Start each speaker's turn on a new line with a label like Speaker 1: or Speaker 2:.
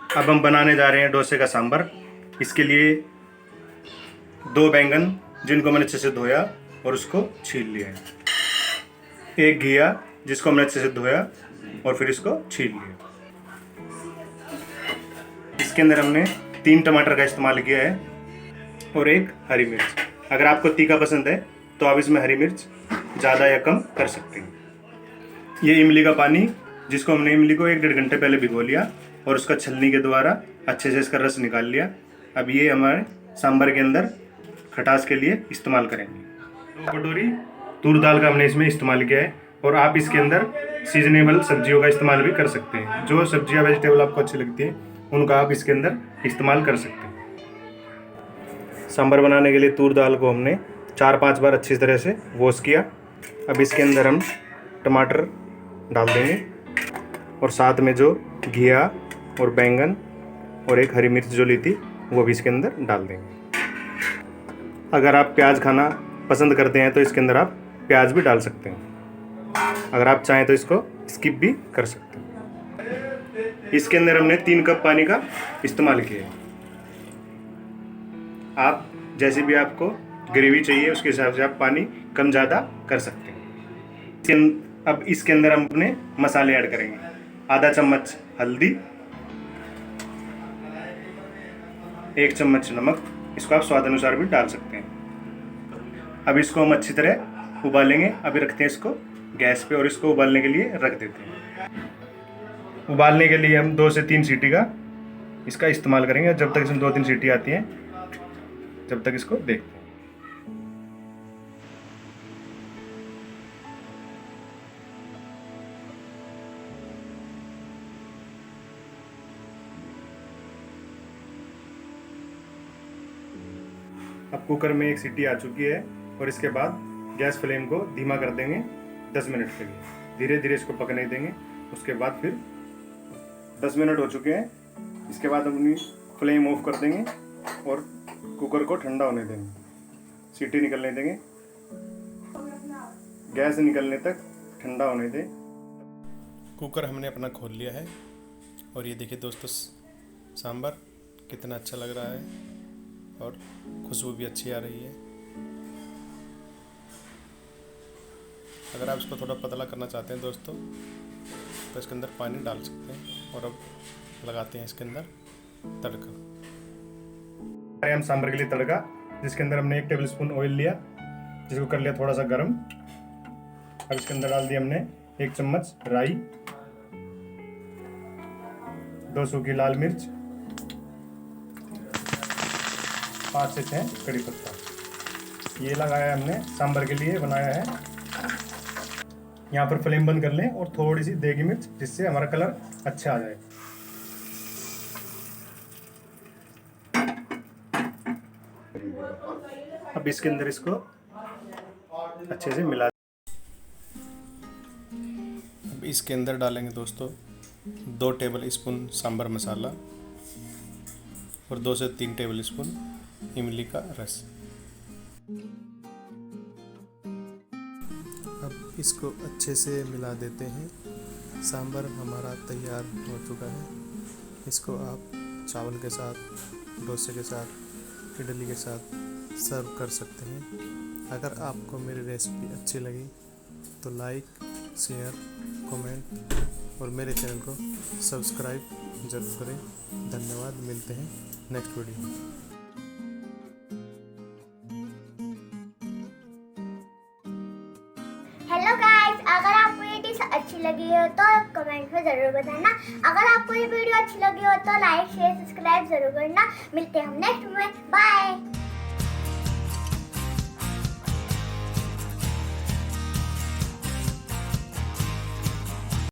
Speaker 1: अब हम बनाने जा रहे हैं डोसे का सांभर। इसके लिए 2 बैंगन जिनको मैंने अच्छे से धोया और उसको छील लिया है, 1 घिया जिसको हमने अच्छे से धोया और फिर इसको छील लिया। इसके अंदर हमने 3 टमाटर का इस्तेमाल किया है और 1 हरी मिर्च। अगर आपको तीखा पसंद है तो आप इसमें हरी मिर्च ज़्यादा या कम कर सकते हैं। ये इमली का पानी जिसको हमने इमली को 1-1.5 घंटे पहले भिगो लिया और उसका छलनी के द्वारा अच्छे से इसका रस निकाल लिया। अब ये हमारे सांभर के अंदर खटास के लिए इस्तेमाल करेंगे। 2 कटोरी तूर दाल का हमने इसमें इस्तेमाल किया है और आप इसके अंदर सीजनेबल सब्जियों का इस्तेमाल भी कर सकते हैं। जो सब्जियां वेजिटेबल आपको अच्छी लगती हैं उनका आप इसके अंदर इस्तेमाल कर सकते हैं। सांभर बनाने के लिए तूर दाल को हमने 4-5 बार अच्छी तरह से वॉश किया। अब इसके अंदर हम टमाटर डाल देंगे और साथ में जो घिया और बैंगन और 1 हरी मिर्च जो ली थी वो भी इसके अंदर डाल देंगे। अगर आप प्याज खाना पसंद करते हैं तो इसके अंदर आप प्याज भी डाल सकते हैं। अगर आप चाहें तो इसको स्किप भी कर सकते हैं। इसके अंदर हमने 3 कप पानी का इस्तेमाल किया है। आप जैसे भी आपको ग्रेवी चाहिए उसके हिसाब से आप पानी कम ज़्यादा कर सकते हैं। अब इसके अंदर हम अपने मसाले ऐड करेंगे। आधा चम्मच हल्दी, 1 चम्मच नमक, इसको आप स्वाद अनुसार भी डाल सकते हैं। अब इसको हम अच्छी तरह उबालेंगे। अभी रखते हैं इसको गैस पे और इसको उबालने के लिए रख देते हैं। उबालने के लिए हम 2 से 3 सीटी का इसका इस्तेमाल करेंगे। जब तक इसमें 2-3 सीटी आती हैं जब तक इसको देखते हैं। अब कुकर में 1 सीटी आ चुकी है और इसके बाद गैस फ्लेम को धीमा कर देंगे 10 मिनट के लिए। धीरे धीरे इसको पकने देंगे। उसके बाद फिर 10 मिनट हो चुके हैं। इसके बाद हम अपनी फ्लेम ऑफ कर देंगे और कुकर को ठंडा होने देंगे। सीटी निकलने देंगे, गैस निकलने तक ठंडा होने दें। कुकर हमने अपना खोल लिया है और ये देखिए दोस्तों सांभर कितना अच्छा लग रहा है और खुशबू भी अच्छी आ रही है। अगर आप इसको थोड़ा पतला करना चाहते हैं दोस्तों तो इसके अंदर पानी डाल सकते हैं। और अब लगाते हैं इसके अंदर तड़का। हम सांभर के लिए तड़का, जिसके अंदर हमने 1 टेबलस्पून ऑयल लिया जिसको कर लिया थोड़ा सा गर्म। अब इसके अंदर डाल दिया हमने 1 चम्मच राई, 2 सूखी लाल मिर्च, 5 से 6 कड़ी पत्ता। ये लगाया हमने सांभर के लिए बनाया है। यहाँ पर फ्लेम बंद कर लें और थोड़ी सी देगी मिर्च जिससे हमारा कलर अच्छा आ जाए। अब इसके अंदर इसको अच्छे से मिला। अब इसके अंदर डालेंगे दोस्तों 2 टेबल स्पून सांभर मसाला और 2 से 3 टेबल स्पून इमली का रस। अब इसको अच्छे से मिला देते हैं। सांभर हमारा तैयार हो चुका है। इसको आप चावल के साथ, डोसे के साथ, इडली के साथ सर्व कर सकते हैं। अगर आपको मेरी रेसिपी अच्छी लगी तो लाइक, शेयर, कमेंट और मेरे चैनल को सब्सक्राइब जरूर करें। धन्यवाद। मिलते हैं नेक्स्ट वीडियो में।
Speaker 2: हेलो गाइस, अगर आपको ये डिश अच्छी लगी हो तो कमेंट में ज़रूर बताना। अगर आपको ये वीडियो अच्छी लगी हो तो लाइक, शेयर, सब्सक्राइब ज़रूर करना। मिलते हैं हम नेक्स्ट में। बाय।